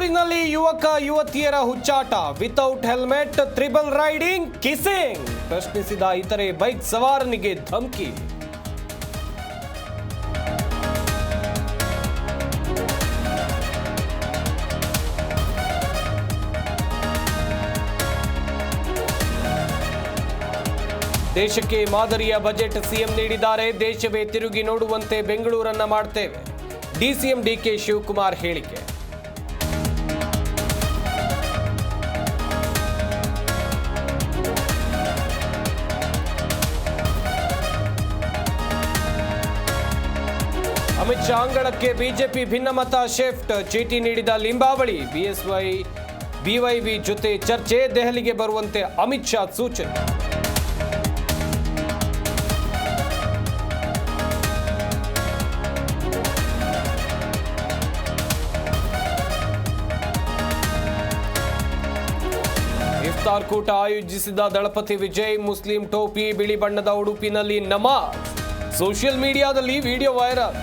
ಬೆಂಗಳೂರಿನಲ್ಲಿ ಯುವಕ ಯುವತಿಯರ ಹುಚ್ಚಾಟ, without helmet triple riding kissing ಪ್ರಶ್ನಿಸಿದ ಇತರೆ ಬೈಕ್ ಸವಾರನಿಗೆ ಧಮಕಿ. ದೇಶಕ್ಕೆ ಮಾದರಿಯ ಬಜೆಟ್ ಸಿಎಂ ನೀಡಿದ್ದಾರೆ. ದೇಶವೇ ತಿರುಗಿ ನೋಡುವಂತೆ ಬೆಂಗಳೂರನ್ನ ಮಾಡ್ತೇವೆ, ಡಿಸಿಎಂ ಡಿಕೆ ಶಿವಕುಮಾರ್ ಹೇಳಿಕೆ. ಅಮಿತ್ ಶಾ ಅಂಗಳಕ್ಕೆ ಬಿಜೆಪಿ ಭಿನ್ನಮತ ಶಿಫ್ಟ್, ಚೀಟಿ ನೀಡಿದ ಲಿಂಬಾವಳಿ. ಬಿವೈವಿ ಜೊತೆ ಚರ್ಚೆ, ದೆಹಲಿಗೆ ಬರುವಂತೆ ಅಮಿತ್ ಶಾ ಸೂಚನೆ. ಇಫ್ತಾರ್ ಕೂಟ ಆಯೋಜಿಸಿದ ದಳಪತಿ ವಿಜಯ್, ಮುಸ್ಲಿಂ ಟೋಪಿ, ಬಿಳಿ ಬಣ್ಣದ ಉಡುಪಿನಲ್ಲಿ ನಮಾಜ್. ಸೋಷಿಯಲ್ ಮೀಡಿಯಾದಲ್ಲಿ ವಿಡಿಯೋ ವೈರಲ್.